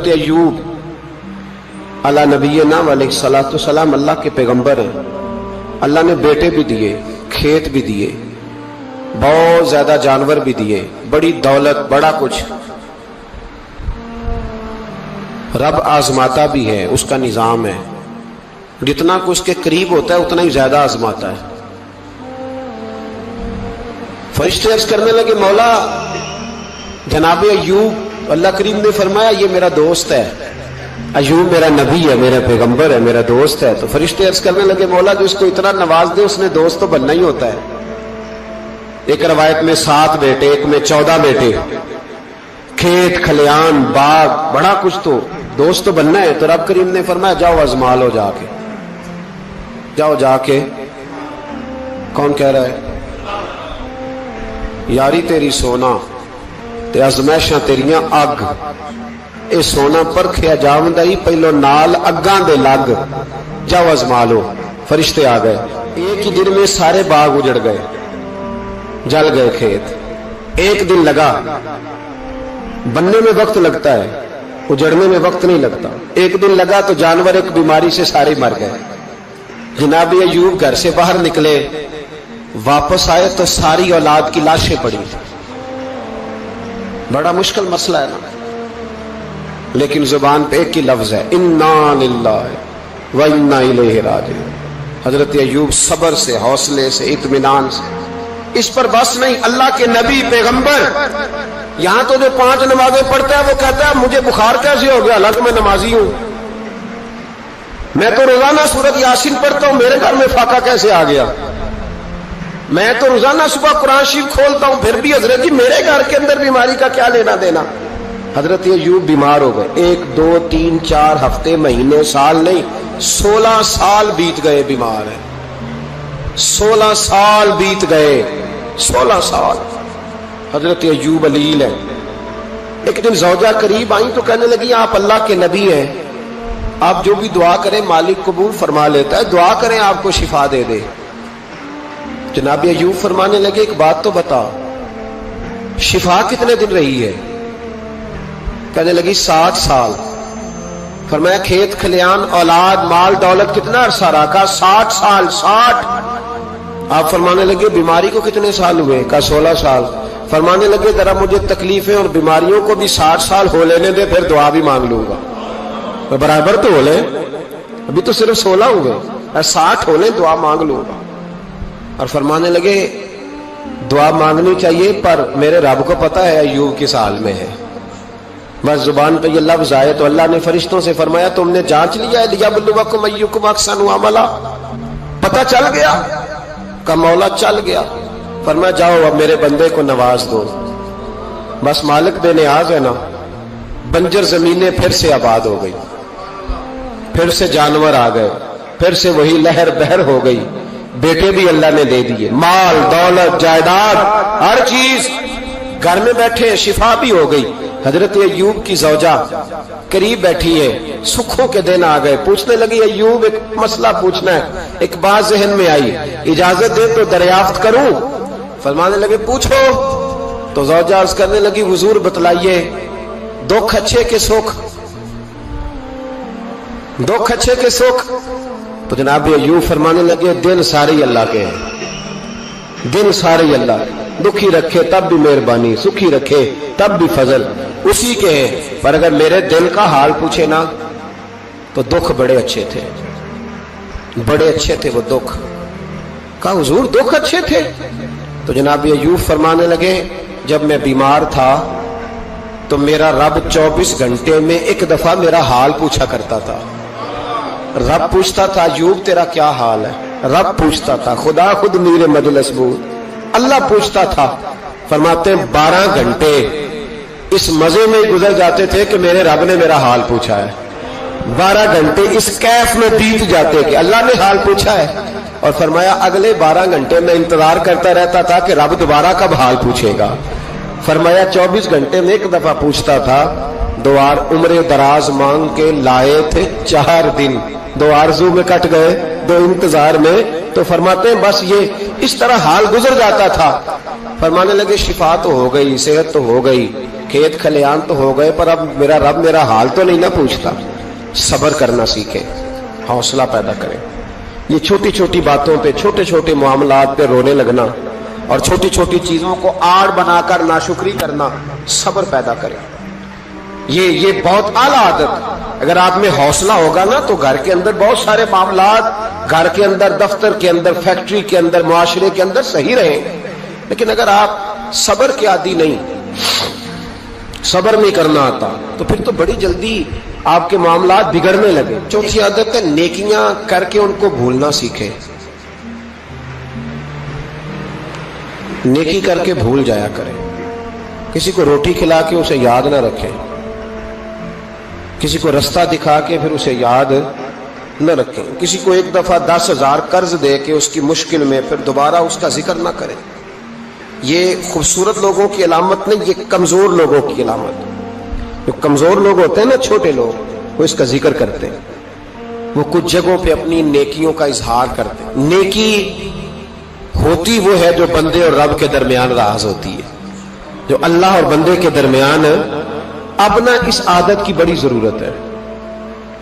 حضرت ایوب علی نبینا علیہ السلام اللہ کے پیغمبر ہیں. اللہ نے بیٹے بھی دیے، کھیت بھی دیے، بہت زیادہ جانور بھی دیے، بڑی دولت، بڑا کچھ. رب آزماتا بھی ہے، اس کا نظام ہے. جتنا کہ اس کے قریب ہوتا ہے اتنا ہی زیادہ آزماتا ہے. فرشتے عرض کرنے لگے مولا جناب ایوب، اللہ کریم نے فرمایا یہ میرا دوست ہے، ایوب میرا نبی ہے، میرا پیغمبر ہے، میرا دوست ہے. تو فرشتے عرض کرنے لگے مولا جو اس کو اتنا نواز دے اس نے دوست تو بننا ہی ہوتا ہے. ایک روایت میں 7 بیٹے، ایک میں 14 بیٹے، کھیت کھلیان باغ بڑا کچھ، تو دوست تو بننا ہے. تو رب کریم نے فرمایا جاؤ آزما لو، جا کے جاؤ جا کے. کون کہہ رہا ہے؟ یاری تیری سونا تے ازمائشاں تیریاں اگ، اے سونا پرکھیا جاوندا ہی پہلو نال اگاں دے لگ، جاؤ ازما لو. فرشتے آ گئے، ایک ہی دن میں سارے باغ اجڑ گئے، جل گئے کھیت. ایک دن لگا، بننے میں وقت لگتا ہے، اجڑنے میں وقت نہیں لگتا. ایک دن لگا تو جانور ایک بیماری سے سارے مر گئے. جناب ایوب گھر سے باہر نکلے، واپس آئے تو ساری اولاد کی لاشیں پڑی. بڑا مشکل مسئلہ ہے نا، لیکن زبان پہ ایک ہی لفظ ہے، انا للہ و انا الیہ راجعون. حضرت ایوب صبر سے، حوصلے سے، اطمینان سے. اس پر بس نہیں، اللہ کے نبی پیغمبر. یہاں تو جو 5 نمازیں پڑھتا ہے وہ کہتا ہے مجھے بخار کیسے ہو گیا، حالانکہ میں نمازی ہوں. میں تو روزانہ سورۃ یاسین پڑھتا ہوں، میرے گھر میں فاقہ کیسے آ گیا. میں تو روزانہ صبح قرآن شریف کھولتا ہوں، پھر بھی حضرت جی میرے گھر کے اندر بیماری کا کیا لینا دینا. حضرت ایوب بیمار ہو گئے. 1 2 3 4 ہفتے، مہینے، سال نہیں، 16 سال بیت گئے بیمار ہیں. 16 سال بیت گئے، 16 سال. حضرت ایوب علیل ہے. ایک دن زوجہ قریب آئیں تو کہنے لگی آپ اللہ کے نبی ہیں، آپ جو بھی دعا کریں مالک قبول فرما لیتا ہے، دعا کریں آپ کو شفا دے دے. جناب ایوب فرمانے لگے ایک بات تو بتا، شفا کتنے دن رہی ہے؟ کہنے لگی 60 سال. فرمایا کھیت کھلیان اولاد مال دولت کتنا عرصہ رہا؟ کہا 60 سال. 60. آپ فرمانے لگے بیماری کو کتنے سال ہوئے؟ کہا 16 سال. فرمانے لگے ذرا مجھے تکلیفیں اور بیماریوں کو بھی 60 سال ہو لینے دے، پھر دعا بھی مانگ لوں گا. برابر تو ہو لیں، ابھی تو صرف 16 ہوئے، 60 ہو لیں دعا مانگ لوں گا. اور فرمانے لگے دعا مانگنی چاہیے پر میرے رب کو پتا ہے ایوب کس حال میں ہے. بس زبان پہ یہ لفظ آئے تو اللہ نے فرشتوں سے فرمایا تم نے جانچ لیا ہے لیبلوکم ایکم احسن عملا، پتہ چل گیا؟ کہ مولا چل گیا. فرمایا جاؤ اب میرے بندے کو نواز دو. بس مالک بے نیاز ہے نا. بنجر زمینیں پھر سے آباد ہو گئی، پھر سے جانور آ گئے، پھر سے وہی لہر بہر ہو گئی. بیٹے بھی اللہ نے دے دیے، مال دولت جائیداد ہر چیز. گھر میں بیٹھے شفا بھی ہو گئی. حضرت ایوب کی زوجہ قریب بیٹھی ہے، سکھوں کے دن آ گئے. پوچھنے لگی ایوب ایک مسئلہ پوچھنا ہے. ایک بات ذہن میں آئی، اجازت دے تو دریافت کروں؟ فرمانے لگے پوچھو. تو زوجہ عرض کرنے لگی حضور بتلائیے دکھ اچھے کے سکھ، دکھ اچھے کے سکھ. تو جناب ایوب فرمانے لگے دن سارے اللہ کے ہیں، دن سارے اللہ. دکھی رکھے تب بھی مہربانی، سکھی رکھے تب بھی فضل اسی کے ہیں. پر اگر میرے دل کا حال پوچھے نا تو دکھ بڑے اچھے تھے، بڑے اچھے تھے وہ دکھ. کہا حضور دکھ اچھے تھے؟ تو جناب ایوب فرمانے لگے جب میں بیمار تھا تو میرا رب 24 گھنٹے میں ایک دفعہ میرا حال پوچھا کرتا تھا. رب پوچھتا تھا ایوب تیرا کیا حال ہے؟ رب پوچھتا تھا، خدا خود میر مجلس بود، اللہ پوچھتا تھا. فرماتے ہیں 12 گھنٹے اس مزے میں گزر جاتے تھے کہ میرے رب نے میرا حال پوچھا ہے. 12 گھنٹے اس کیف میں بیت جاتے کہ اللہ نے حال پوچھا ہے. اور فرمایا اگلے 12 گھنٹے میں انتظار کرتا رہتا تھا کہ رب دوبارہ کب حال پوچھے گا. فرمایا 24 گھنٹے میں ایک دفعہ پوچھتا تھا. 2 عمر دراز مانگ کے لائے تھے 4 دن، 2 آرزو میں کٹ گئے دو انتظار میں. تو فرماتے ہیں بس یہ اس طرح حال گزر جاتا تھا. فرمانے لگے شفا تو ہو گئی, صحت تو ہو گئی, کھیت کھلیان تو ہو گئے, پر اب میرا رب میرا حال تو نہیں نہ پوچھتا. صبر کرنا سیکھیں, حوصلہ پیدا کریں. یہ چھوٹی چھوٹی باتوں پہ, چھوٹے چھوٹے معاملات پہ رونے لگنا اور چھوٹی چھوٹی چیزوں کو آڑ بنا کر ناشکری کرنا صبر پیدا کرے. یہ بہت اعلیٰ عادت. اگر آپ میں حوصلہ ہوگا نا تو گھر کے اندر بہت سارے معاملات, گھر کے اندر, دفتر کے اندر, فیکٹری کے اندر, معاشرے کے اندر صحیح رہیں گے. لیکن اگر آپ صبر کے عادی نہیں, صبر نہیں کرنا آتا, تو پھر تو بڑی جلدی آپ کے معاملات بگڑنے لگے. چوتھی عادت ہے نیکیاں کر کے ان کو بھولنا سیکھیں. نیکی کر کے بھول جایا کریں. کسی کو روٹی کھلا کے اسے یاد نہ رکھیں, کسی کو رستہ دکھا کے پھر اسے یاد نہ رکھیں, کسی کو ایک دفعہ 10,000 قرض دے کے اس کی مشکل میں پھر دوبارہ اس کا ذکر نہ کریں. یہ خوبصورت لوگوں کی علامت نہیں, یہ کمزور لوگوں کی علامت. جو کمزور لوگ ہوتے ہیں نا, چھوٹے لوگ, وہ اس کا ذکر کرتے ہیں. وہ کچھ جگہوں پہ اپنی نیکیوں کا اظہار کرتے ہیں. نیکی ہوتی وہ ہے جو بندے اور رب کے درمیان راز ہوتی ہے, جو اللہ اور بندے کے درمیان. اب نہ اس عادت کی بڑی ضرورت ہے,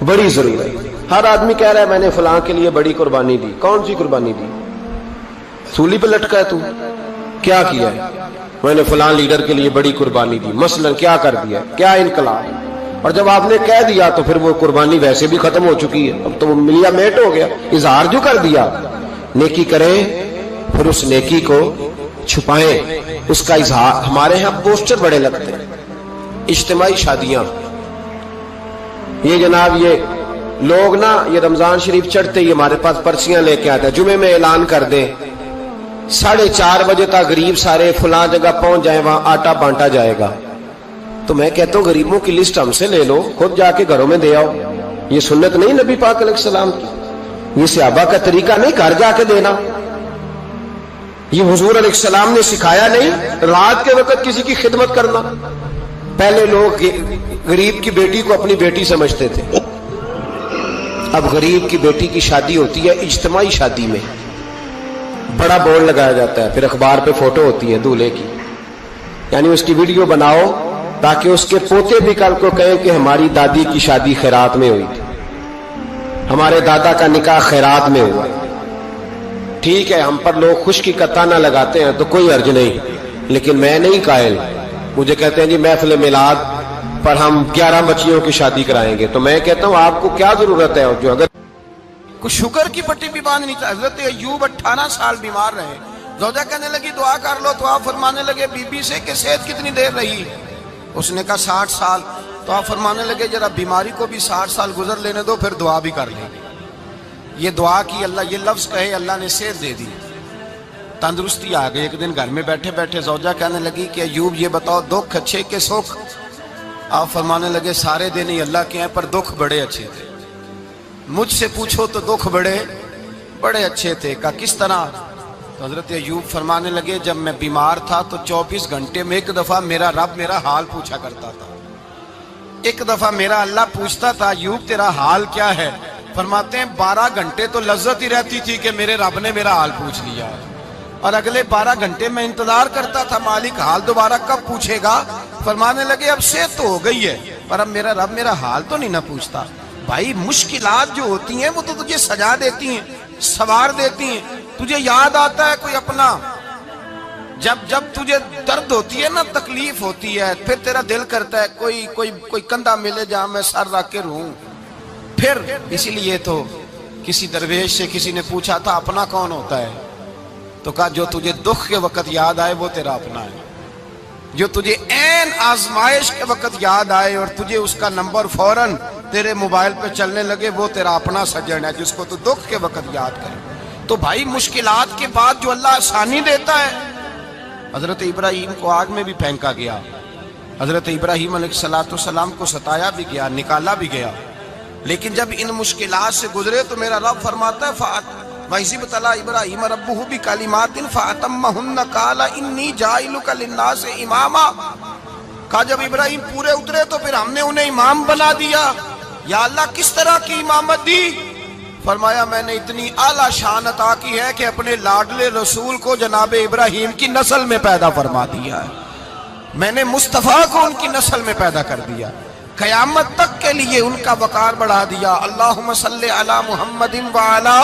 بڑی ضرورت. ہر آدمی کہہ رہا ہے میں نے فلاں کے لیے بڑی قربانی دی. کون سی قربانی دی؟ سولی پہ لٹکا ہے تو, کیا کیا ہے؟ میں نے فلاں لیڈر کے لیے بڑی قربانی دی. مثلا کیا کر دیا, کیا انقلاب. اور جب آپ نے کہہ دیا تو پھر وہ قربانی ویسے بھی ختم ہو چکی ہے, اب تو وہ ملیا میٹ ہو گیا. اظہار جو کر دیا. نیکی کریں پھر اس نیکی کو چھپائیں, اس کا اظہار. ہمارے ہاں پوسٹر بڑے لگتے ہیں, اجتماعی شادیاں. یہ جناب یہ لوگ نا, یہ رمضان شریف چڑھتے ہی ہمارے پاس پرچیاں لے کے آتے ہیں, جمعے میں اعلان کر دیں 4:30 بجے تک غریب سارے فلاں جگہ پہنچ جائیں, وہاں آٹا بانٹا جائے گا. تو میں کہتا ہوں غریبوں کی لسٹ ہم سے لے لو, خود جا کے گھروں میں دے آؤ. یہ سنت نہیں نبی پاک علیہ السلام کی, یہ صحابہ کا طریقہ نہیں گھر جا کے دینا. یہ حضور علیہ السلام نے سکھایا نہیں رات کے وقت کسی کی خدمت کرنا. پہلے لوگ غریب کی بیٹی کو اپنی بیٹی سمجھتے تھے, اب غریب کی بیٹی کی شادی ہوتی ہے اجتماعی شادی میں, بڑا بورڈ لگایا جاتا ہے, پھر اخبار پہ فوٹو ہوتی ہے دولہے کی, یعنی اس کی ویڈیو بناؤ تاکہ اس کے پوتے بھی کل کو کہیں کہ ہماری دادی کی شادی خیرات میں ہوئی تھی, ہمارے دادا کا نکاح خیرات میں ہوا. ٹھیک ہے, ہم پر لوگ خشکی کا تانا لگاتے ہیں تو کوئی حرج نہیں, لیکن میں نہیں قائل. مجھے کہتے ہیں جی محفل میلاد پر ہم 11 بچیوں کی شادی کرائیں گے, تو میں کہتا ہوں آپ کو کیا ضرورت ہے. جو اگر کچھ شوگر کی پٹی بھی باندھنی چاہیے. حضرت ایوب 18 سال بیمار رہے, زوجہ کہنے لگی دعا کر لو, تو آپ فرمانے لگے بی بی سے کہ صحت کتنی دیر رہی؟ اس نے کہا 60 سال. تو آپ فرمانے لگے ذرا بیماری کو بھی 60 سال گزر لینے دو, پھر دعا بھی کر لیں. یہ دعا کی, اللہ یہ لفظ کہے, اللہ نے صحت دے دی, تندرستی آ گئی. ایک دن گھر میں بیٹھے بیٹھے زوجہ کہنے لگی کہ ایوب یہ بتاؤ دکھ اچھے کہ سکھ؟ آپ فرمانے لگے سارے دن ہی اللہ کے ہیں, پر دکھ بڑے اچھے تھے. مجھ سے پوچھو تو دکھ بڑے اچھے تھے. کہا کس طرح؟ تو حضرت ایوب فرمانے لگے جب میں بیمار تھا تو 24 گھنٹے میں ایک دفعہ میرا رب میرا حال پوچھا کرتا تھا. ایک دفعہ میرا اللہ پوچھتا تھا ایوب تیرا حال کیا ہے؟ فرماتے ہیں 12 گھنٹے تو لذت ہی رہتی تھی کہ میرے رب نے میرا حال پوچھ لیا, اور اگلے 12 گھنٹے میں انتظار کرتا تھا مالک حال دوبارہ کب پوچھے گا. فرمانے لگے اب صحت تو ہو گئی ہے, پر اب میرا رب میرا حال تو نہیں نہ پوچھتا. بھائی مشکلات جو ہوتی ہیں وہ تو تجھے سجا دیتی ہیں, سوار دیتی ہیں. تجھے یاد آتا ہے کوئی اپنا, جب تجھے درد ہوتی ہے نا, تکلیف ہوتی ہے, پھر تیرا دل کرتا ہے کوئی کندھا ملے جہاں میں سر رکھ کے رہوں. پھر اسی لیے تو کسی درویش سے کسی نے پوچھا تھا اپنا کون ہوتا ہے؟ تو کہا جو تجھے دکھ کے وقت یاد آئے وہ تیرا اپنا ہے. جو تجھے عین آزمائش کے وقت یاد آئے اور تجھے اس کا نمبر فوراً تیرے موبائل پہ چلنے لگے, وہ تیرا اپنا سجن ہے جس کو تو دکھ کے وقت یاد کرے. تو بھائی مشکلات کے بعد جو اللہ آسانی دیتا ہے. حضرت ابراہیم کو آگ میں بھی پھینکا گیا, حضرت ابراہیم علیہ السلام کو ستایا بھی گیا, نکالا بھی گیا, لیکن جب ان مشکلات سے گزرے تو میرا رب فرماتا ہے وَإِذِ ابْتَلَىٰ إِبْرَاهِيمَ رَبُّهُ بِكَلِمَاتٍ فَأَتَمَّهُنَّ قَالَ إِنِّي جَاعِلُكَ لِلنَّاسِ إِمَامًا. کہا جب ابراہیم پورے اترے تو پھر ہم نے انہیں امام بنا دیا. یا اللہ کس طرح کی امامت دی؟ فرمایا میں نے اتنی اعلیٰ شان عطا کی ہے کہ اپنے لاڈلے رسول کو جناب ابراہیم کی نسل میں پیدا فرما دیا ہے، میں نے مصطفیٰ کو ان کی نسل میں پیدا کر دیا، قیامت تک کے لیے ان کا وقار بڑھا دیا۔ اللہم صلی علی محمد وعلی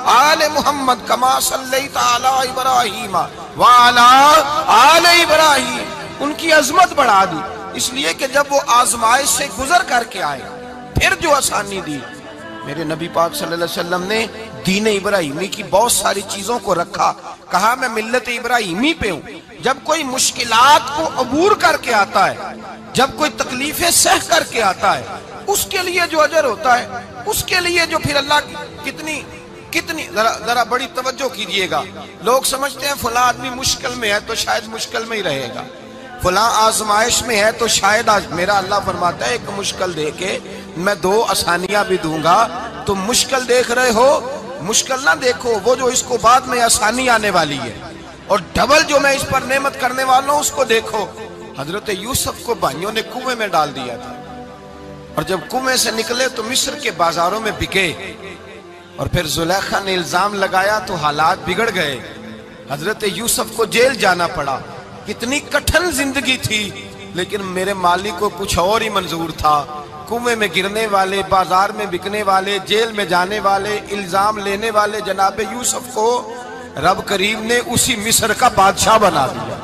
آل محمد کما صلیت علی ابراہیم وعلی آل ابراہیم، ان کی عظمت بڑھا دی، اس لیے کہ جب وہ آزمائش سے گزر کر کے آئے پھر جو آسانی دی، میرے نبی پاک صلی اللہ علیہ وسلم نے دین ابراہیمی کی بہت ساری چیزوں کو رکھا، کہا میں ملت ابراہیمی پہ ہوں۔ جب کوئی مشکلات کو عبور کر کے آتا ہے، جب کوئی تکلیفیں سہ کر کے آتا ہے، اس کے لیے جو اجر ہوتا ہے، اس کے لیے جو پھر اللہ کتنی ذرا بڑی توجہ کیجئے گا۔ لوگ سمجھتے ہیں فلاں آدمی مشکل میں ہے تو شاید مشکل میں ہی رہے گا، فلاں آزمائش میں ہے تو شاید میرا اللہ فرماتا ہے ایک مشکل دے کے میں دو آسانیاں بھی دوں گا۔ تم مشکل دیکھ رہے ہو، مشکل نہ دیکھو، وہ جو اس کو بعد میں آسانی آنے والی ہے، اور ڈبل جو میں اس پر نعمت کرنے والا ہوں اس کو دیکھو۔ حضرت یوسف کو بھائیوں نے کنویں میں ڈال دیا تھا، اور جب کنویں سے نکلے تو مصر کے بازاروں میں بکے، اور پھر زلیخا نے الزام لگایا تو حالات بگڑ گئے، حضرت یوسف کو جیل جانا پڑا۔ کتنی کٹھن زندگی تھی، لیکن میرے مالک کو کچھ اور ہی منظور تھا۔ کنویں میں گرنے والے، بازار میں بکنے والے، جیل میں جانے والے، الزام لینے والے جناب یوسف کو رب کریم نے اسی مصر کا بادشاہ بنا دیا،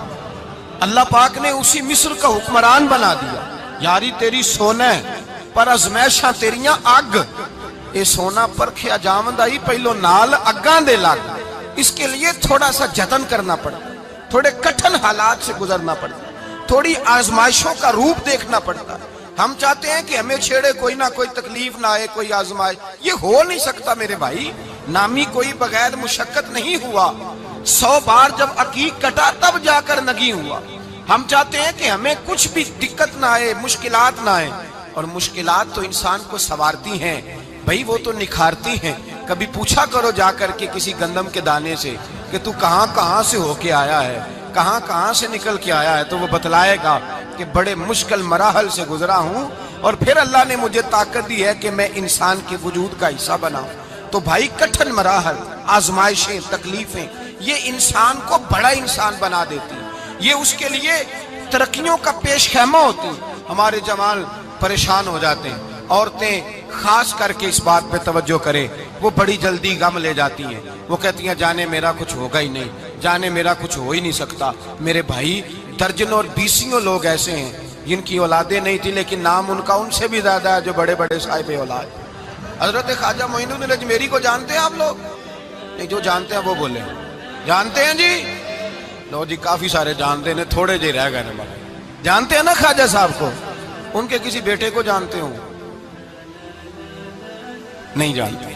اللہ پاک نے اسی مصر کا حکمران بنا دیا۔ یاری تیری سونا پر ازمیشاں تیریاں اگ، اے سونا پرکھیا جاوند آئی پہلو نال اگاں دے لگ، اس کے لیے تھوڑا سا جتن کرنا پڑتا، تھوڑے کٹھن حالات سے گزرنا پڑتا، تھوڑی آزمائشوں کا روپ دیکھنا پڑتا۔ ہم چاہتے ہیں کہ ہمیں چھیڑے کوئی نہ کوئی تکلیف نہ آئے، کوئی آزمائش، یہ ہو نہیں سکتا میرے بھائی، نامی کوئی بغیر مشقت نہیں ہوا، 100 بار جب عقیق کٹا تب جا کر نگی ہوا۔ ہم چاہتے ہیں کہ ہمیں کچھ بھی دقت نہ آئے، مشکلات نہ آئے، اور مشکلات تو انسان کو سنوارتی ہیں بھائی، وہ تو نکھارتی ہیں۔ کبھی پوچھا کرو جا کر کے کسی گندم کے دانے سے کہ تو کہاں سے ہو کے آیا ہے، کہاں سے نکل کے آیا ہے، تو وہ بتلائے گا کہ بڑے مشکل مراحل سے گزرا ہوں، اور پھر اللہ نے مجھے طاقت دی ہے کہ میں انسان کے وجود کا حصہ بناؤں۔ تو بھائی کٹھن مراحل، آزمائشیں، تکلیفیں، یہ انسان کو بڑا انسان بنا دیتی، یہ اس کے لیے ترقیوں کا پیش خیمہ ہوتی۔ ہمارے جوان پریشان ہو جاتے ہیں، عورتیں خاص کر کے اس بات پہ توجہ کریں، وہ بڑی جلدی غم لے جاتی ہیں، وہ کہتی ہیں جانے میرا کچھ ہوگا ہی نہیں، جانے میرا کچھ ہو ہی نہیں سکتا۔ میرے بھائی درجنوں اور بیسیوں لوگ ایسے ہیں جن کی اولادیں نہیں تھی، لیکن نام ان کا ان سے بھی زیادہ ہے جو بڑے بڑے صاحب اولاد۔ حضرت خواجہ معین الدین اجمیری کو جانتے ہیں آپ لوگ؟ نہیں، جو جانتے ہیں وہ بولیں، جانتے ہیں جی؟ لو جی، کافی سارے جانتے ہیں، تھوڑے جی رہ گئے نا۔ جانتے ہیں نا خواجہ صاحب کو؟ ان کے کسی بیٹے کو جانتے ہوں؟ نہیں جانتے،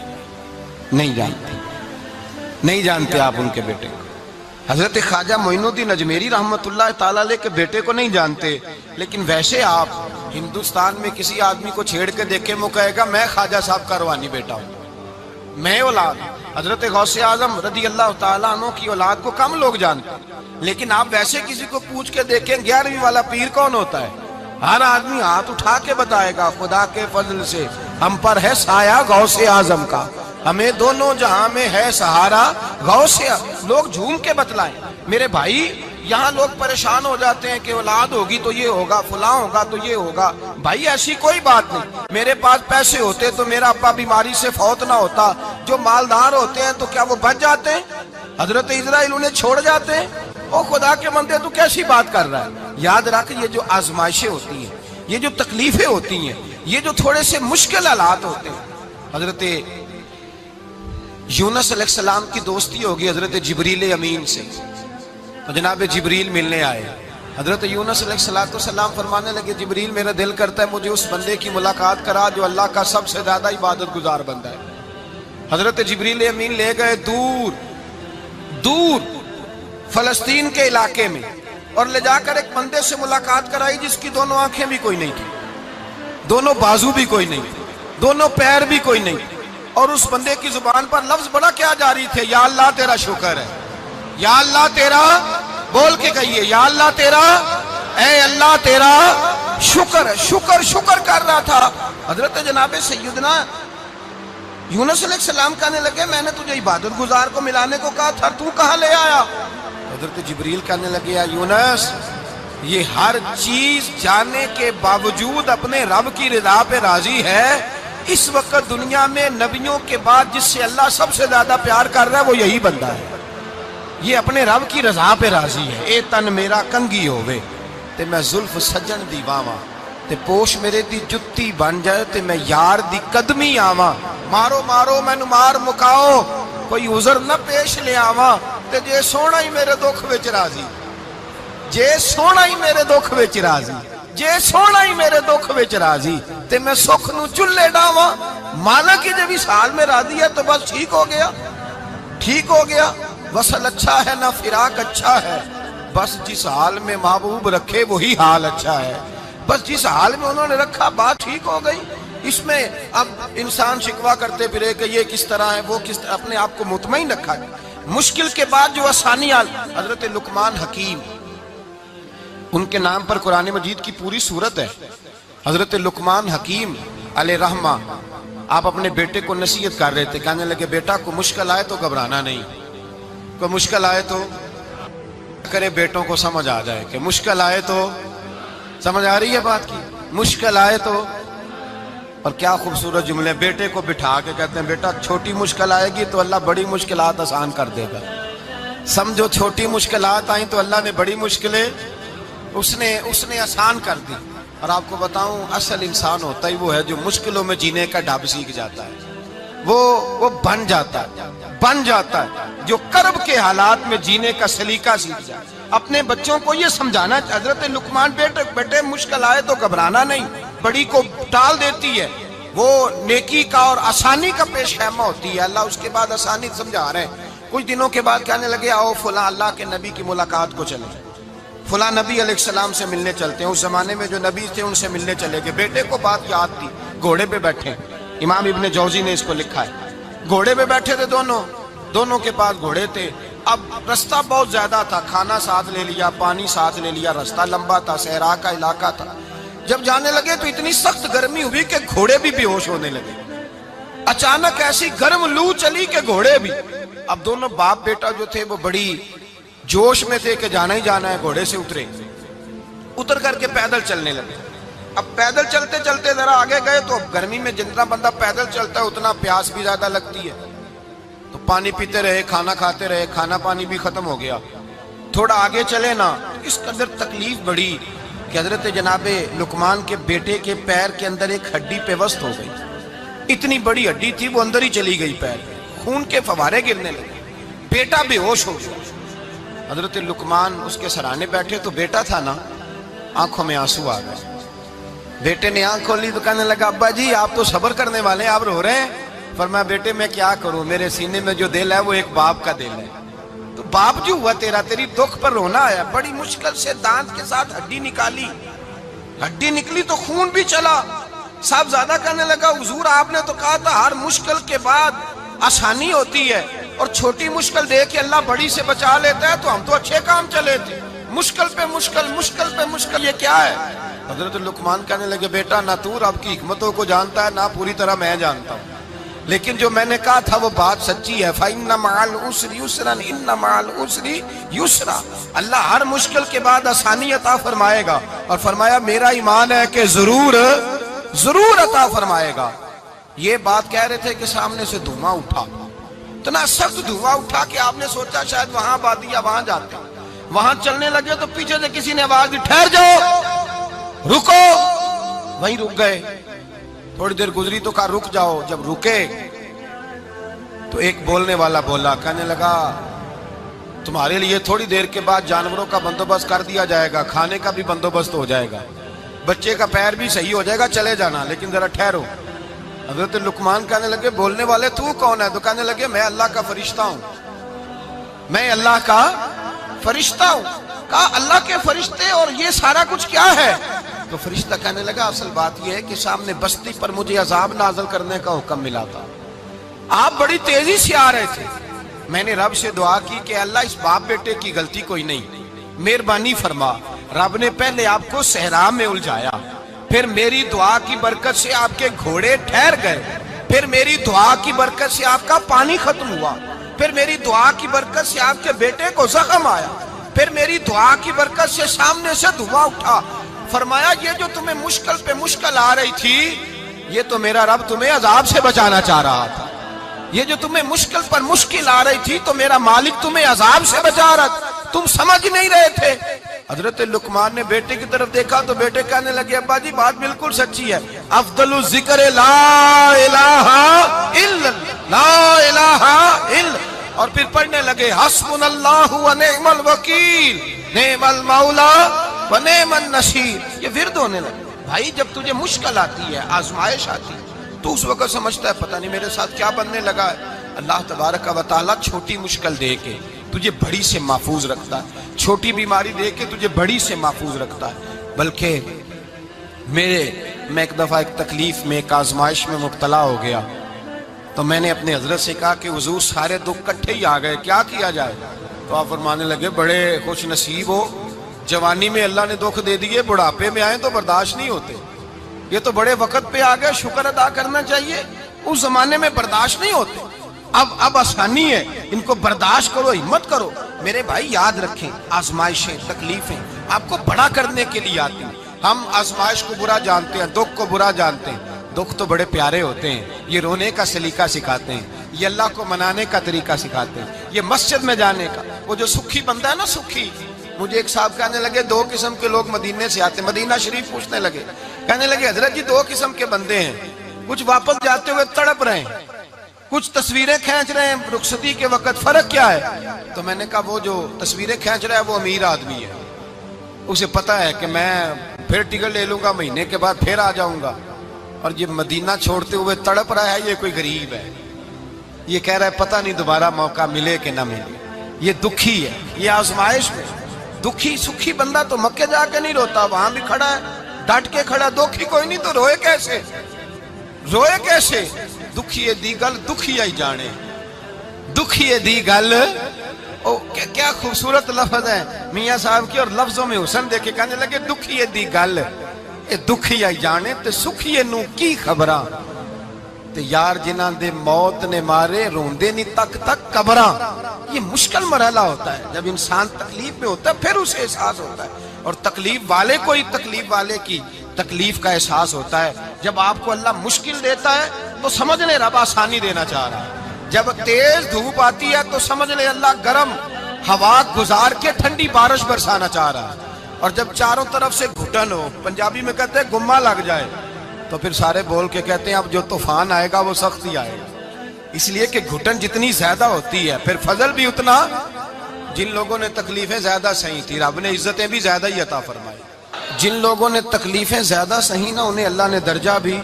نہیں جانتے آپ ان کے بیٹے کو۔ حضرت خواجہ معین الدین اجمیری رحمت اللہ تعالیٰ علیہ کے بیٹے کو نہیں جانتے، لیکن ویسے آپ ہندوستان میں کسی آدمی کو چھیڑ کے دیکھیں، وہ کہے گا میں خواجہ صاحب کا روحانی بیٹا ہوں، میں اولاد۔ حضرت غوث اعظم رضی اللہ تعالیٰ عنہ کی اولاد کو کم لوگ جانتے ہیں، لیکن آپ ویسے کسی کو پوچھ کے دیکھیں 11ویں والا پیر کون ہوتا ہے، ہر آدمی ہاتھ اٹھا کے بتائے گا خدا کے فضل سے ہم پر ہے سایہ غوث اعظم کا، ہمیں دونوں جہاں میں ہے سہارا غوث۔ لوگ جھوم کے بتلائیں۔ میرے بھائی یہاں لوگ پریشان ہو جاتے ہیں کہ اولاد ہوگی تو یہ ہوگا، فلاں ہوگا تو یہ ہوگا۔ بھائی ایسی کوئی بات نہیں، میرے پاس پیسے ہوتے تو میرا ابا بیماری سے فوت نہ ہوتا۔ جو مالدار ہوتے ہیں تو کیا وہ بچ جاتے ہیں؟ حضرت اسرائیل انہیں چھوڑ جاتے ہیں؟ او خدا کے بندے تو کیسی بات کر رہا ہے؟ یاد رکھ، یہ جو آزمائشیں ہوتی ہیں، یہ جو تکلیفیں ہوتی ہیں، یہ جو تھوڑے سے مشکل حالات ہوتے ہیں۔ حضرت یونس علیہ السلام کی دوستی ہوگی حضرت جبریل امین سے، تو جناب جبریل ملنے آئے۔ حضرت یونس علیہ السلام فرمانے لگے جبریل میرا دل کرتا ہے مجھے اس بندے کی ملاقات کرا جو اللہ کا سب سے زیادہ عبادت گزار بندہ ہے۔ حضرت جبریل امین لے گئے دور فلسطین کے علاقے میں، اور لے جا کر ایک بندے سے ملاقات کرائی جس کی دونوں آنکھیں بھی کوئی نہیں تھی، دونوں بازو بھی کوئی نہیں تھی، دونوں پیر بھی کوئی نہیں، اور اس بندے کی زبان پر لفظ بڑا کیا جاری تھے، یا اللہ تیرا شکر ہے، یا اللہ تیرا، بول کے کہیے یا اللہ تیرا، اے اللہ تیرا شکر ہے، شکر کر رہا تھا۔ حضرت جناب سیدنا یونس علیہ السلام کہنے لگے میں نے تجھے عبادت گزار کو ملانے کو کہا تھا، تو کہاں لے آیا؟ حضرت جبریل کہنے لگے یا یونس، یہ ہر چیز جانے کے باوجود اپنے رب کی رضا پہ راضی ہے۔ اس وقت دنیا میں نبیوں کے بعد جس سے اللہ سب سے زیادہ پیار کر رہا ہے وہ یہی بندہ ہے، یہ اپنے رب کی رضا پہ راضی ہے۔ اے تن میرا کنگھی ہووے تے میں زلف سجن دی واواں، تے پوش میرے دی جتی بن جائے تے میں یار دی قدمی آواں۔ مارو مارو مینوں مار مکاؤ، کوئی عذر نہ پیش لے آواں، تے جے سونا ہی میرے دکھ وچ راضی، جے سونا ہی میرے دکھ وچ راضی، جے سونا ہی میرے دکھ وچ راضی، تے میں سکھ نو چلے ڈاواں۔ مالک جے بھی سال میں راضی ہے تو بس ٹھیک ہو گیا، ٹھیک ہو گیا۔ وصل اچھا ہے نہ فراق اچھا ہے، بس جس حال میں محبوب رکھے وہی حال اچھا ہے، بس جس حال میں انہوں نے رکھا بات ٹھیک ہو گئی۔ اس میں اب انسان شکوہ کرتے پھرے کہ یہ کس طرح ہے وہ کس طرح، اپنے آپ کو مطمئن رکھا ہے۔ مشکل کے بعد جو آسانی آل، حضرت لقمان حکیم، ان کے نام پر قرآن مجید کی پوری سورت ہے۔ حضرت لقمان حکیم علیہ رحمہ آپ اپنے بیٹے کو نصیحت کر رہے تھے، کہنے لگے بیٹا کو مشکل آئے تو گھبرانا نہیں، کوئی مشکل آئے تو کرے بیٹوں کو سمجھ آ جائے کہ مشکل آئے تو، سمجھ آ رہی ہے بات کی، مشکل آئے تو۔ اور کیا خوبصورت جملے، بیٹے کو بٹھا کے کہتے ہیں بیٹا چھوٹی مشکل آئے گی تو اللہ بڑی مشکلات آسان کر دے گا، سمجھو چھوٹی مشکلات آئیں تو اللہ نے بڑی مشکلیں اس نے آسان کر دی۔ اور آپ کو بتاؤں اصل انسان ہوتا ہی وہ ہے جو مشکلوں میں جینے کا ڈھب سیکھ جاتا ہے، وہ بن جاتا ہے جو کرب کے حالات میں جینے کا سلیقہ سیکھ جائے۔ اپنے بچوں کو یہ سمجھانا، حضرت لقمان بیٹے مشکل آئے تو گھبرانا نہیں، بڑی کو ٹال دیتی ہے، وہ نیکی کا اور آسانی کا پیش خیمہ ہوتی ہے۔ اللہ اس کے بعد آسانی سمجھا رہے ہیں۔ کچھ دنوں کے بعد کہنے لگے آؤ فلاں اللہ کے نبی کی ملاقات کو چلیں، فلاں نبی علیہ السلام سے ملنے چلتے ہیں۔ اس زمانے میں جو نبی تھے ان سے ملنے چلے گئے۔ بیٹے کو بات یاد تھی، گھوڑے پہ بیٹھے، امام ابن جوزی نے اس کو لکھا ہے، گھوڑے پہ بیٹھے تھے دونوں کے پاس گھوڑے تھے۔ اب رستہ بہت زیادہ تھا، کھانا ساتھ لے لیا، پانی ساتھ لے لیا، رستہ لمبا تھا، صحرا کا علاقہ تھا۔ جب جانے لگے تو اتنی سخت گرمی ہوئی کہ گھوڑے بھی بے ہوش ہونے لگے، اچانک ایسی گرم لو چلی کہ گھوڑے بھی۔ اب دونوں باپ بیٹا جو تھے وہ بڑی جوش میں تھے کہ جانا ہی جانا ہے، گھوڑے سے اتر کر کے پیدل چلنے لگے۔ اب پیدل چلتے چلتے ذرا آگے گئے تو اب گرمی میں جتنا بندہ پیدل چلتا ہے اتنا پیاس بھی زیادہ لگتی ہے، تو پانی پیتے رہے، کھانا کھاتے رہے، کھانا پانی بھی ختم ہو گیا۔ تھوڑا آگے چلے نا، اس قدر تکلیف بڑھی کہ حضرت جناب لقمان کے بیٹے کے پیر کے اندر ایک ہڈی پیوست ہو گئی، اتنی بڑی ہڈی تھی وہ اندر ہی چلی گئی، پیر خون کے فوارے گرنے لگے، بیٹا بے ہوش ہو گیا۔ حضرت لقمان اس کے سرانے بیٹھے تو بیٹا تھا نا، آنکھوں میں آنسو آ گئے۔ بیٹے نے آنکھ کھولی تو کہنے لگا ابا جی آپ تو صبر کرنے والے ہیں، آپ رو رہے ہیں۔ فرمایا بیٹے میں کیا کروں، میرے سینے میں جو دل ہے وہ ایک باپ کا دل ہے، تو باپ جو ہوا تیرا، تیری دکھ پر رونا آیا۔ بڑی مشکل سے دانت کے ساتھ ہڈی نکالی، ہڈی نکلی تو خون بھی چلا۔ صاحب زیادہ کہنے لگا حضور آپ نے تو کہا تھا ہر مشکل کے بعد آسانی ہوتی ہے، اور چھوٹی مشکل دے کے اللہ بڑی سے بچا لیتا ہے، تو ہم تو اچھے کام چلے تھے، مشکل پہ مشکل، مشکل پہ مشکل، یہ کیا ہے؟ حضرت لقمان کہنے لگے بیٹا نہ تو رب کی حکمتوں کو جانتا ہے، نہ پوری طرح میں جانتا ہوں، لیکن جو میں نے کہا تھا وہ بات سچی ہے۔ فَإِنَّ مَعَ الْعُسْرِ يُسْرًا إِنَّ مَعَ الْعُسْرِ يُسْرًا، اللہ ہر مشکل کے بعد آسانی عطا فرمائے گا، اور فرمایا میرا ایمان ہے کہ ضرور عطا فرمائے گا۔ یہ بات کہہ رہے تھے کہ سامنے سے دھواں اٹھا، اتنا سخت دھواں اٹھا کہ آپ نے سوچا شاید وہاں آبادی یا وہاں جاتے ہیں۔ وہاں چلنے لگے تو پیچھے سے کسی نے آواز دی ٹھہر جاؤ، رکو، وہیں رک گئے۔ تھوڑی دیر گزری تو کہا رک جاؤ، جب رکے تو ایک بولنے والا بولا، کہنے لگا تمہارے لیے تھوڑی دیر کے بعد جانوروں کا بندوبست کر دیا جائے گا، کھانے کا بھی بندوبست ہو جائے گا، بچے کا پیر بھی صحیح ہو جائے گا، چلے جانا، لیکن ذرا ٹھہرو۔ حضرت لقمان کہنے لگے بولنے والے تو کون ہے؟ تو کہنے لگے میں اللہ کا فرشتہ ہوں، میں اللہ کا فرشتہ ہوں۔ کہا اللہ کے فرشتے اور یہ سارا کچھ کیا ہے؟ تو فرشتہ کہنے لگا اصل بات یہ ہے کہ سامنے بستی پر مجھے عذاب نازل کرنے کا حکم ملا تھا، آپ بڑی تیزی سے آ رہے تھے، میں نے رب سے دعا کی کہ اللہ اس باپ بیٹے کی غلطی کوئی نہیں، مہربانی فرما۔ رب نے پہلے آپ کو صحرا میں الجھایا، پھر میری دعا کی برکت سے آپ کے گھوڑے ٹھہر گئے، پھر میری دعا کی برکت سے آپ کا پانی ختم ہوا، پھر میری دعا کی برکت سے آپ کے بیٹے کو زخم آیا، پھر میری دعا کی برکت سے سامنے سے دھواں اٹھا۔ فرمایا یہ جو تمہیں مشکل پہ مشکل آ رہی تھی، یہ تو میرا رب تمہیں عذاب سے بچانا چاہ رہا تھا۔ یہ جو تمہیں مشکل پر مشکل آ رہی تھی تو میرا مالک تمہیں عذاب سے بچا رہا تھا، تم سمجھ نہیں رہے تھے۔ حضرت لقمان نے بیٹے کی طرف دیکھا تو بیٹے کہنے لگے ابا جی بات بالکل سچی ہے، افضل الذکر لا الہ الا لا الہ الا، اور پھر پڑھنے لگے حسبنا اللہ و نعم الوکیل نعم المولا و نعم النصیر۔ یہ ورد ہونے لگے۔ بھائی جب تجھے مشکل آتی ہے، آزمائش آتی ہے، تو اس وقت سمجھتا ہے پتہ نہیں میرے ساتھ کیا بننے لگا ہے۔ اللہ تبارک و تعالیٰ چھوٹی مشکل دے کے تجھے بڑی سے محفوظ رکھتا ہے، چھوٹی بیماری دے کے تجھے بڑی سے محفوظ رکھتا ہے۔ بلکہ میں ایک دفعہ ایک تکلیف میں، ایک آزمائش میں مبتلا ہو گیا، تو میں نے اپنے حضرت سے کہا کہ حضور سارے دکھ کٹھے ہی آ گئے، کیا کیا جائے؟ تو آپ فرمانے لگے بڑے خوش نصیب ہو، جوانی میں اللہ نے دکھ دے دیے، بڑھاپے میں آئے تو برداشت نہیں ہوتے، یہ تو بڑے وقت پہ آ گئے، شکر ادا کرنا چاہیے، اس زمانے میں برداشت نہیں ہوتے، اب آسانی ہے، ان کو برداشت کرو، ہمت کرو۔ میرے بھائی یاد رکھیں، آزمائشیں تکلیفیں آپ کو بڑا کرنے کے لیے آتی ہیں۔ ہم آزمائش کو برا جانتے ہیں، دکھ کو برا جانتے ہیں، دکھ تو بڑے پیارے ہوتے ہیں، یہ رونے کا سلیقہ سکھاتے ہیں، یہ اللہ کو منانے کا طریقہ سکھاتے ہیں، یہ مسجد میں جانے کا۔ وہ جو سکھی بندہ ہے نا، سکھی، مجھے ایک صاحب کہنے لگے دو قسم کے لوگ مدینے سے آتے ہیں، مدینہ شریف پوچھنے لگے، کہنے لگے حضرت جی دو قسم کے بندے ہیں، کچھ واپس جاتے ہوئے تڑپ رہے ہیں، کچھ تصویریں کھینچ رہے ہیں رخصتی کے وقت، فرق کیا ہے؟ تو میں نے کہا وہ جو تصویریں کھینچ رہا ہے وہ امیر آدمی ہے، اسے پتا ہے کہ میں پھر ٹکٹ لے لوں گا، مہینے کے بعد پھر آ جاؤں گا، اور یہ مدینہ چھوڑتے ہوئے تڑپ رہا ہے، یہ کوئی غریب ہے، یہ کہہ رہا ہے پتہ نہیں دوبارہ موقع ملے کہ نہ ملے، یہ دکھی ہے، یہ آزمائش میں دکھی۔ سکھی بندہ تو مکے جا کے نہیں روتا، وہاں بھی کھڑا ہے ڈٹ کے کھڑا، دکھی کوئی نہیں تو روئے کیسے؟ روئے کیسے؟ دکھیے دی گل دکھی آئی جانے، دکھیے دی گل، کیا خوبصورت لفظ ہے میاں صاحب کی، اور لفظوں میں حسن دیکھے کہنے لگے دکھیے دی گل اے دکھی آئی جانے تے سکھیے نو کی خبراں، تے یار جنہاں دے موت نے مارے روندے نہیں تک تک قبراں۔ یہ مشکل مرحلہ ہوتا ہے، جب انسان تکلیف میں ہوتا ہے پھر اسے احساس ہوتا ہے، اور تکلیف والے کو ہی تکلیف والے کی تکلیف کا احساس ہوتا ہے۔ جب آپ کو اللہ مشکل دیتا ہے تو سمجھ لے رب آسانی دینا چاہ رہا ہے، جب تیز دھوپ آتی ہے تو سمجھ لے اللہ گرم ہوا گزار کے ٹھنڈی بارش برسانا چاہ رہا ہے، اور جب چاروں طرف سے گھٹن ہو، پنجابی میں کہتے ہیں گمہ لگ جائے، تو پھر سارے بول کے کہتے ہیں اب جو طوفان آئے گا وہ سخت ہی آئے گا، اس لیے کہ گھٹن جتنی زیادہ ہوتی ہے پھر فضل بھی اتنا۔ جن لوگوں نے تکلیفیں زیادہ سہی تھی رب نے عزتیں بھی زیادہ ہی عطا فرمائی، جن لوگوں نے تکلیفیں زیادہ سہی نہ انہیں اللہ نے درجہ بھی۔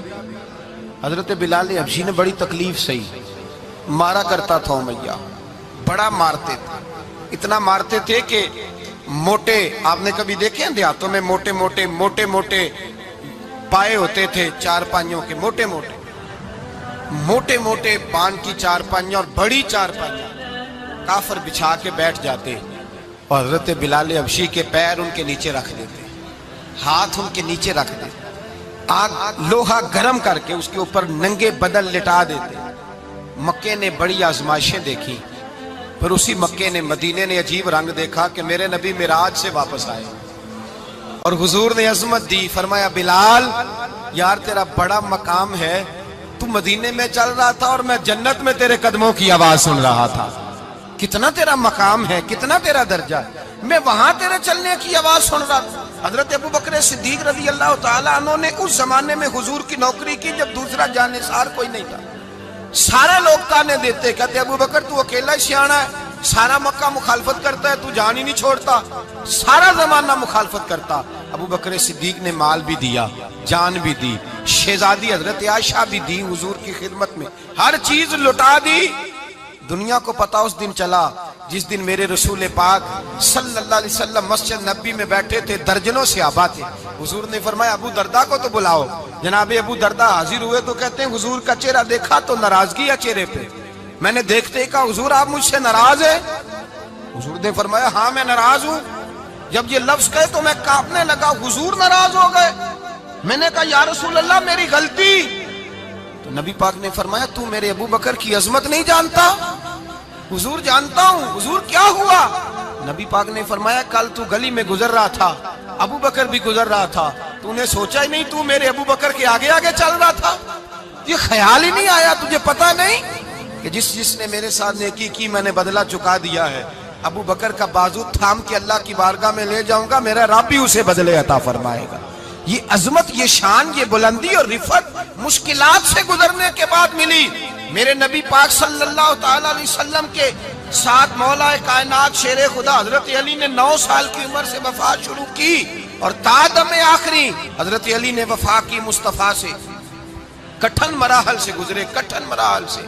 حضرت بلال حبشی نے بڑی تکلیف سہی، مارا کرتا تھا امیہ، بڑا مارتے تھے، اتنا مارتے تھے کہ موٹے، آپ نے کبھی دیکھے ہیں دیہاتوں میں موٹے موٹے پائے ہوتے تھے چار پائیوں کے، موٹے موٹے پان کی چار پائیاں اور بڑی چار پائیاں کافر بچھا کے بیٹھ جاتے، اور حضرت بلال حبشی کے پیر ان کے نیچے رکھ دیتے، ہاتھ ان کے نیچے رکھ دیتے، آگ لوہا گرم کر کے اس کے اوپر ننگے بدن لٹا دیتے۔ مکے نے بڑی آزمائشیں دیکھی، پھر اسی مکے نے، مدینے نے عجیب رنگ دیکھا کہ میرے نبی معراج سے واپس آئے، اور حضور نے عظمت دی، فرمایا بلال یار تیرا بڑا مقام ہے، تو مدینے میں چل رہا تھا اور میں جنت میں تیرے قدموں کی آواز سن رہا تھا، کتنا تیرا مقام ہے، کتنا تیرا درجہ ہے، میں وہاں تیرے چلنے کی آواز سن رہا تھا۔ حضرت ابو بکر صدیق رضی اللہ تعالیٰ عنہ نے اس زمانے میں حضور کی نوکری کی جب دوسرا جانثار کوئی نہیں تھا، سارے لوگ تانے دیتے، کہتے ابو بکر تو اکیلا ہی سیانا ہے، سارا مکہ مخالفت کرتا ہے، تو جان ہی نہیں چھوڑتا، سارا زمانہ مخالفت کرتا۔ ابو بکر صدیق نے مال بھی دیا، جان بھی دی، شہزادی حضرت عائشہ بھی دی حضور کی خدمت میں، ہر چیز لٹا دی۔ دنیا کو پتا اس دن چلا جس دن میرے رسول پاک صلی اللہ علیہ وسلم مسجد نبی میں بیٹھے تھے، درجنوں صحابہ تھے، حضور نے فرمایا ابو دردہ کو تو بلاؤ۔ جناب ابو دردہ حاضر ہوئے تو کہتے ہیں حضور کا چہرہ دیکھا تو ناراضگی ہے چہرے پہ، میں نے دیکھتے ہی کہا حضور آپ مجھ سے ناراض ہیں؟ حضور نے فرمایا ہاں میں ناراض ہوں۔ جب یہ لفظ کہے تو میں کانپنے لگا، حضور ناراض ہو گئے؟ میں نے کہا یا رسول اللہ میری غلطی۔ تو نبی پاک نے فرمایا تو میرے ابو بکر کی عظمت نہیں جانتا؟ حضور جانتا ہوں۔ حضور کیا ہوا؟ نبی پاک نے فرمایا کل تو گلی میں گزر رہا تھا، ابو بکر بھی گزر رہا تھا، تو نے سوچا ہی نہیں تو میرے ابو بکر کے آگے آگے چل رہا تھا؟ یہ خیال ہی نہیں آیا، تجھے پتا نہیں کہ جس نے میرے ساتھ نیکی کی میں نے بدلہ چکا دیا ہے؟ ابو بکر کا بازو تھام کے اللہ کی بارگاہ میں لے جاؤں گا، میرا رب بھی اسے بدلے عطا فرمائے گا۔ یہ عظمت، یہ شان، یہ بلندی اور رفعت مشکلات سے گزرنے کے بعد ملی۔ میرے نبی پاک صلی اللہ تعالی علیہ وسلم کے ساتھ مولا کائنات شیر خدا حضرت علی نے 9 سال کی عمر سے وفات شروع کی، اور تا دم آخری حضرت علی نے وفا کی مصطفیٰ سے۔ کٹھن مراحل سے گزرے، کٹھن مراحل سے۔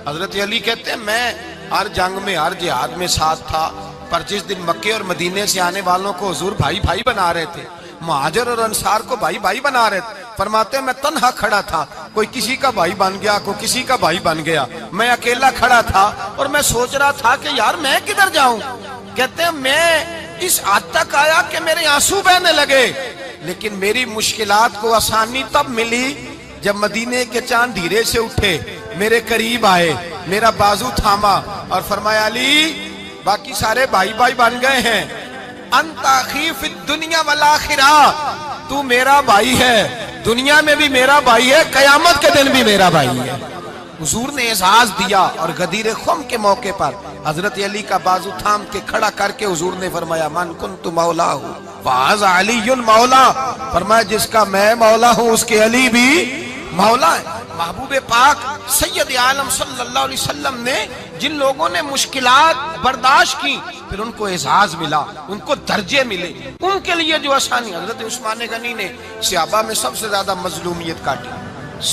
حضرت علی کہتے ہیں میں ہر جنگ میں، ہر جہاد میں ساتھ تھا، پر جس دن مکے اور مدینے سے آنے والوں کو حضور بھائی بھائی بنا رہے تھے، مہاجر اور انصار کو بھائی بھائی بنا رہے تھے، فرماتے ہیں میں تنہا کھڑا تھا، کوئی کسی کا بھائی بن گیا، کوئی کسی کا بھائی بن گیا، میں اکیلا کھڑا تھا اور میں سوچ رہا تھا کہ یار میں کدھر جاؤں۔ کہتے ہیں میں اس حد تک آیا کہ میرے آنسو بہنے لگے، لیکن میری مشکلات کو آسانی تب ملی جب مدینے کے چاند دھیرے سے اٹھے، میرے قریب آئے، میرا بازو تھاما اور فرمایا علی باقی سارے بھائی بھائی بن گئے ہیں، انت اخی فی الدنیا والآخرہ، تو میرا بھائی ہے، دنیا میں بھی میرا بھائی ہے، قیامت کے دن بھی میرا بھائی ہے۔ حضور نے اعزاز دیا، اور غدیر خم کے موقع پر حضرت علی کا بازو تھام کے کھڑا کر کے حضور نے فرمایا من کنت مولا ہوں فہذا علی مولا، فرمایا جس کا میں مولا ہوں اس کے علی بھی مولا ہے۔ محبوب پاک سید عالم صلی اللہ علیہ وسلم نے جن لوگوں نے مشکلات برداشت کی، پھر ان کو اعزاز ملا، ان کو درجے ملے، ان کے لیے جو آسانی۔ حضرت عثمان غنی نے صحابہ میں سب سے زیادہ مظلومیت کاٹی،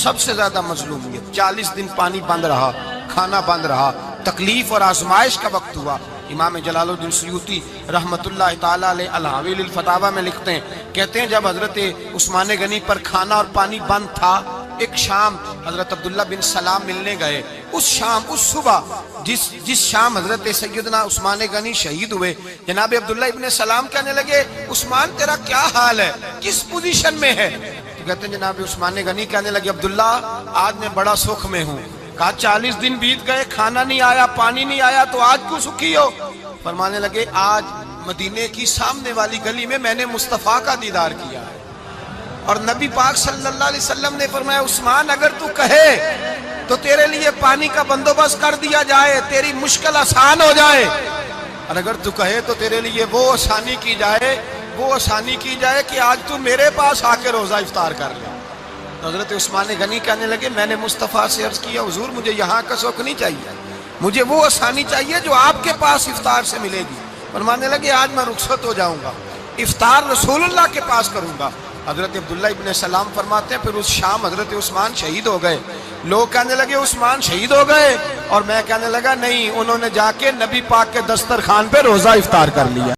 سب سے زیادہ مظلومیت۔ 40 دن پانی بند رہا، کھانا بند رہا، تکلیف اور آزمائش کا وقت ہوا۔ امام جلال الدین سیوطی رحمت اللہ تعالیٰ علیہ الحاویل الفتاوی میں لکھتے ہیں، کہتے ہیں جب حضرت عثمان غنی پر کھانا اور پانی بند تھا، ایک شام حضرت عبداللہ بن سلام ملنے گئے۔ اس شام، اس صبح جس شام حضرت سیدنا عثمان غنی شہید ہوئے، جناب عبداللہ ابن سلام کہنے لگے عثمان تیرا کیا حال ہے، کس پوزیشن میں ہے؟ تو کہتے ہیں جناب عثمان غنی کہنے لگے عبداللہ آج میں بڑا سکھ میں ہوں۔ کہا 40 دن بیت گئے، کھانا نہیں آیا، پانی نہیں آیا، تو آج کیوں سکھی ہو؟ فرمانے لگے آج مدینے کی سامنے والی گلی میں نے مصطفیٰ کا دیدار کیا ہے، اور نبی پاک صلی اللہ علیہ وسلم نے فرمایا عثمان اگر تو کہے تو تیرے لیے پانی کا بندوبست کر دیا جائے، تیری مشکل آسان ہو جائے، اور اگر تو کہے تو تیرے لیے وہ آسانی کی جائے کہ آج تو میرے پاس آ کے روزہ افطار کر لے۔ تو حضرت عثمان غنی کہنے لگے میں نے مصطفیٰ سے عرض کیا حضور مجھے یہاں کا سکھ نہیں چاہیے، مجھے وہ آسانی چاہیے جو آپ کے پاس افطار سے ملے گی۔ فرمانے لگے آج میں رخصت ہو جاؤں گا، افطار رسول اللہ کے پاس کروں گا۔ حضرت عبداللہ ابن سلام فرماتے ہیں پھر اس شام حضرت عثمان شہید ہو گئے۔ لوگ کہنے لگے عثمان شہید ہو گئے، اور میں کہنے لگا نہیں، انہوں نے جا کے نبی پاک کے دسترخوان پہ روزہ افطار کر لیا۔